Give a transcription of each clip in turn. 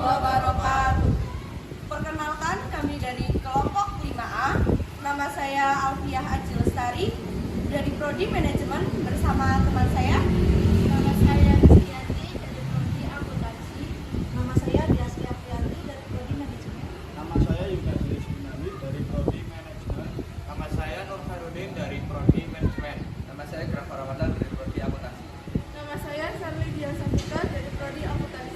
wabarakatuh. Perkenalkan, kami dari kelompok 5A. Nama saya Alfiah Aji Lestari dari Prodi Manajemen bersama teman saya. Nama saya Rizkyati dari Prodi Akuntansi. Nama saya Diasti Aprianti dari Prodi Manajemen. Nama saya Yuda Julius dari Prodi Manajemen. Nama saya Nur Farudin dari Prodi Manajemen. Nama saya Grafa Ramadan dari Prodi Akuntansi. Nama saya Sarli Diasafika dari Prodi Akuntansi.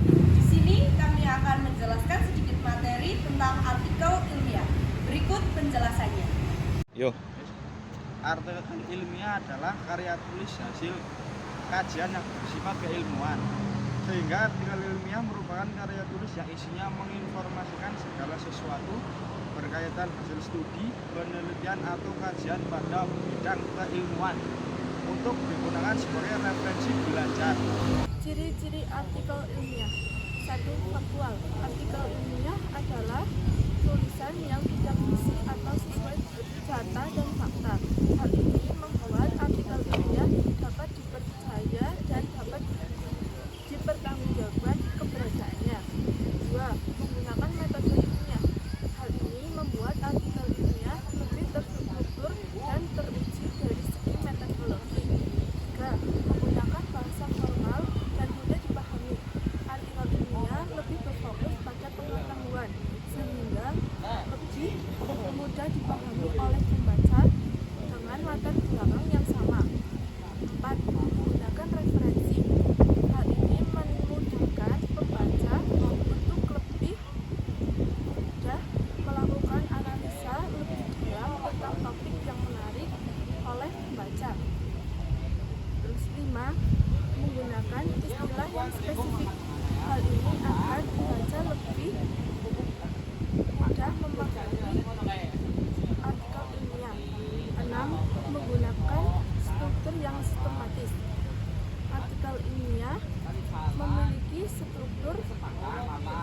Di sini kami akan menjelaskan sedikit materi tentang artikel ilmiah. Berikut penjelasannya. Yo. Artikel ilmiah adalah karya tulis hasil kajian yang bersifat keilmuan. Sehingga artikel ilmiah merupakan karya tulis yang isinya menginformasikan segala sesuatu berkaitan hasil studi, penelitian atau kajian pada bidang keilmuan untuk digunakan sebagai referensi belajar. Ciri-ciri artikel ilmiah. 1. Faktual. Artikel ilmiah adalah tulisan yang tidak isi atau sesuai data dan fakta. Hal ini membuat artikel ilmiah dapat dipercaya dan dapat dipertanggungjawabkan keberadaannya. 2. Menggunakan metode ilmiah. Hal ini membuat artikel ilmiah lebih terstruktur dan teruji dari segi metodologi. 3. Menggunakan bahasa formal dan mudah dipahami. Artikel ilmiah lebih berfokus pada pengetahuan sehingga lebih mudah dipahami oleh pembaca dengan latar belakang yang sama. 4. Menggunakan referensi. Hal ini memudahkan pembaca untuk lebih mudah melakukan analisa lebih dalam tentang topik yang menarik oleh pembaca. Terus 5. Menggunakan istilah yang spesifik. Hal ini agar pembaca lebih mudah memahami artikel ilmiah. 6. Menggunakan struktur yang sistematis. Artikel ilmiah memiliki struktur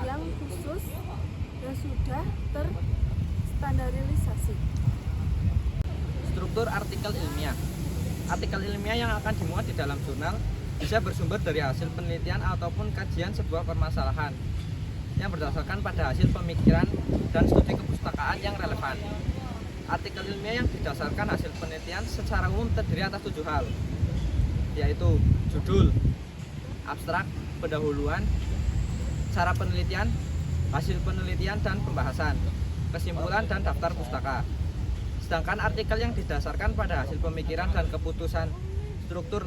yang khusus dan sudah terstandarisasi. Struktur artikel ilmiah. Artikel ilmiah yang akan dimuat di dalam jurnal bisa bersumber dari hasil penelitian ataupun kajian sebuah permasalahan yang berdasarkan pada hasil pemikiran dan studi kepustakaan yang relevan. Artikel ilmiah yang didasarkan hasil penelitian secara umum terdiri atas 7 hal, yaitu judul, abstrak, pendahuluan, cara penelitian, hasil penelitian dan pembahasan, kesimpulan dan daftar pustaka. Sedangkan artikel yang didasarkan pada hasil pemikiran dan keputusan struktur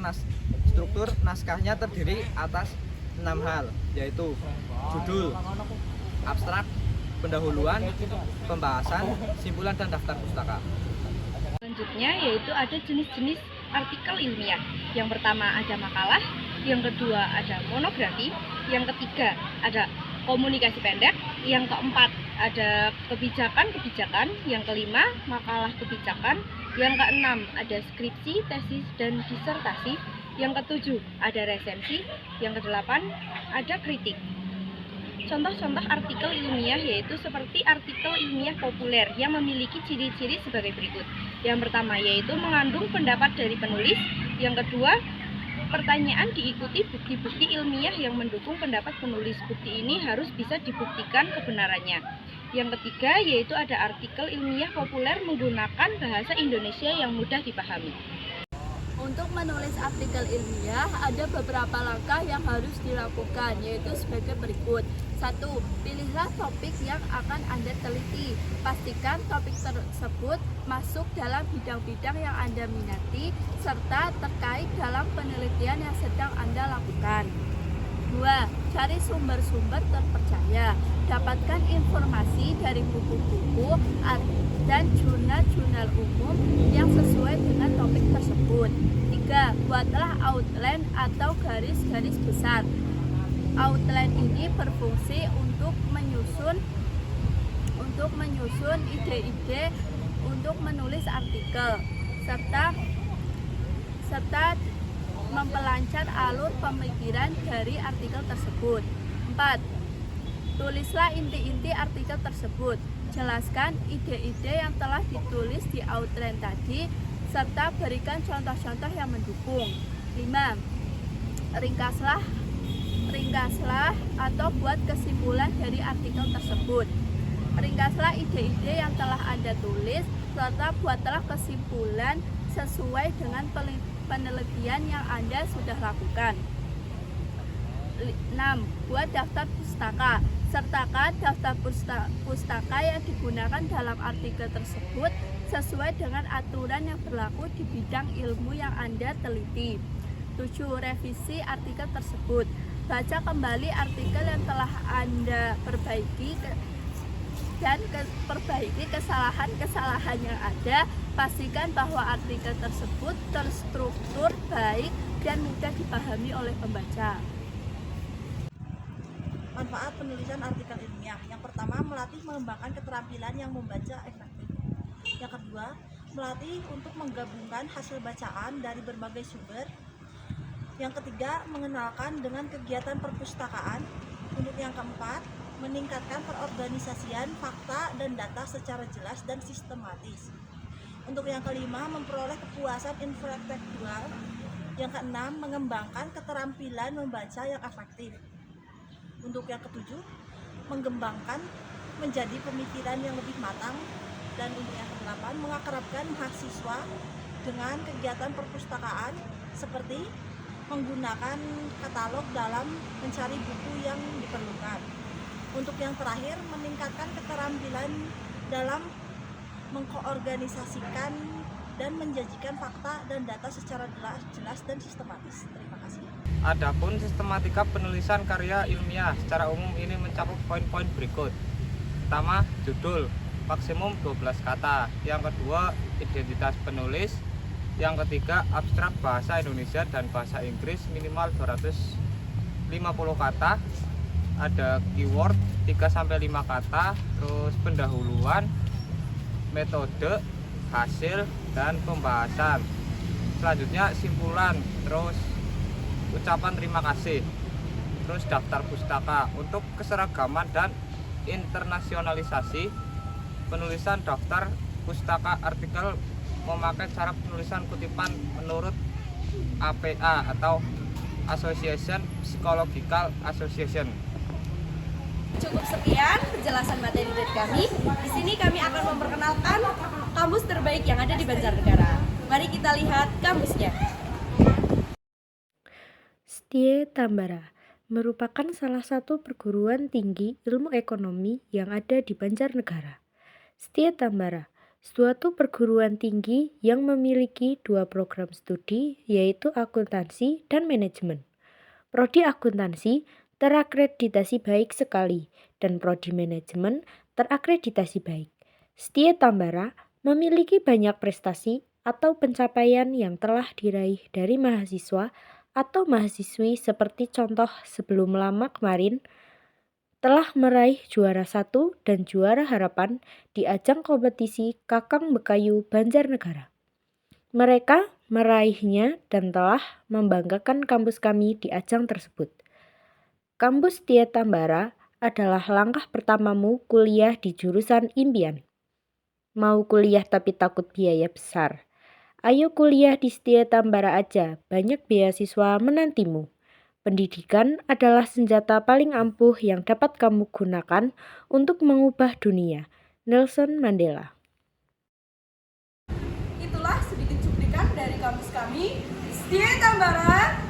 naskahnya terdiri atas 6 hal, yaitu judul, abstrak, pendahuluan, pembahasan, simpulan dan daftar pustaka. Selanjutnya yaitu ada jenis-jenis artikel ilmiah. Yang pertama ada makalah, yang kedua ada monografi, yang ketiga ada komunikasi pendek, yang keempat ada kebijakan-kebijakan, yang kelima makalah kebijakan, yang keenam ada skripsi, tesis, dan disertasi, yang ketujuh ada resensi, yang kedelapan ada kritik. Contoh-contoh artikel ilmiah yaitu seperti artikel ilmiah populer yang memiliki ciri-ciri sebagai berikut. Yang pertama yaitu mengandung pendapat dari penulis, yang kedua pertanyaan diikuti bukti-bukti ilmiah yang mendukung pendapat penulis. Bukti ini harus bisa dibuktikan kebenarannya. Yang ketiga yaitu ada artikel ilmiah populer menggunakan bahasa Indonesia yang mudah dipahami. Untuk menulis artikel ilmiah, ada beberapa langkah yang harus dilakukan, yaitu sebagai berikut. 1. Pilihlah topik yang akan Anda teliti. Pastikan topik tersebut masuk dalam bidang-bidang yang Anda minati, serta terkait dalam penelitian yang sedang Anda lakukan. 2. Cari sumber-sumber terpercaya. Dapatkan informasi dari buku-buku dan jurnal-jurnal umum yang sesuai dengan topik tersebut. 3. Buatlah outline atau garis-garis besar. Outline ini berfungsi untuk menyusun ide-ide untuk menulis artikel serta memperlancar alur pemikiran dari artikel tersebut. 4. Tulislah inti-inti artikel tersebut. Jelaskan ide-ide yang telah ditulis di outline tadi serta berikan contoh-contoh yang mendukung. 5. Ringkaslah atau buat kesimpulan dari artikel tersebut. Ringkaslah ide-ide yang telah Anda tulis serta buatlah kesimpulan sesuai dengan penelitian yang Anda sudah lakukan. 6. Buat daftar pustaka. Sertakan daftar pustaka yang digunakan dalam artikel tersebut sesuai dengan aturan yang berlaku di bidang ilmu yang Anda teliti. 7. Revisi artikel tersebut. Baca kembali artikel yang telah Anda perbaiki dan perbaiki kesalahan-kesalahan yang ada. Pastikan bahwa artikel tersebut terstruktur baik dan mudah dipahami oleh pembaca. Manfaat penulisan artikel ilmiah. Yang pertama, melatih mengembangkan keterampilan yang membaca efektif. Yang kedua, melatih untuk menggabungkan hasil bacaan dari berbagai sumber. Yang ketiga, mengenalkan dengan kegiatan perpustakaan. Untuk yang keempat, meningkatkan perorganisasian fakta dan data secara jelas dan sistematis. Untuk yang kelima, memperoleh kepuasan intelektual. Yang keenam, mengembangkan keterampilan membaca yang efektif. Untuk yang ketujuh, mengembangkan menjadi pemikiran yang lebih matang. Dan untuk yang kedelapan, mengakrabkan mahasiswa dengan kegiatan perpustakaan seperti menggunakan katalog dalam mencari buku yang diperlukan. Untuk yang terakhir, meningkatkan keterampilan dalam mengkoorganisasikan dan menjanjikan fakta dan data secara jelas dan sistematis. Terima kasih. Adapun sistematika penulisan karya ilmiah secara umum ini mencakup poin-poin berikut. Pertama, judul maksimum 12 kata. Yang kedua, identitas penulis. Yang ketiga, abstrak bahasa Indonesia dan bahasa Inggris minimal 250 kata. Ada keyword 3-5 kata, terus pendahuluan, metode, hasil, dan pembahasan. Selanjutnya simpulan, terus ucapan terima kasih, terus daftar pustaka. Untuk keseragaman dan internasionalisasi, penulisan daftar pustaka artikel memakai cara penulisan kutipan menurut APA atau Association Psychological Association. Cukup sekian penjelasan materi dari kami. Di sini kami akan memperkenalkan kampus terbaik yang ada di Banjarnegara. Mari kita lihat kampusnya. STIE Tambara merupakan salah satu perguruan tinggi ilmu ekonomi yang ada di Banjarnegara. STIE Tambara, suatu perguruan tinggi yang memiliki 2 program studi, yaitu akuntansi dan manajemen. Prodi akuntansi terakreditasi baik sekali dan prodi manajemen terakreditasi baik. STIE Tambara memiliki banyak prestasi atau pencapaian yang telah diraih dari mahasiswa atau mahasiswi, seperti contoh sebelum lama kemarin telah meraih juara 1 dan juara harapan di ajang kompetisi Kakang Bekayu Banjarnegara. Mereka meraihnya dan telah membanggakan kampus kami di ajang tersebut. Kampus STIE Tambara adalah langkah pertamamu kuliah di jurusan impian. Mau kuliah tapi takut biaya besar? Ayo kuliah di STIE Tambara aja, banyak beasiswa menantimu. Pendidikan adalah senjata paling ampuh yang dapat kamu gunakan untuk mengubah dunia. Nelson Mandela. Itulah sedikit cuplikan dari kampus kami, STIE Tambara.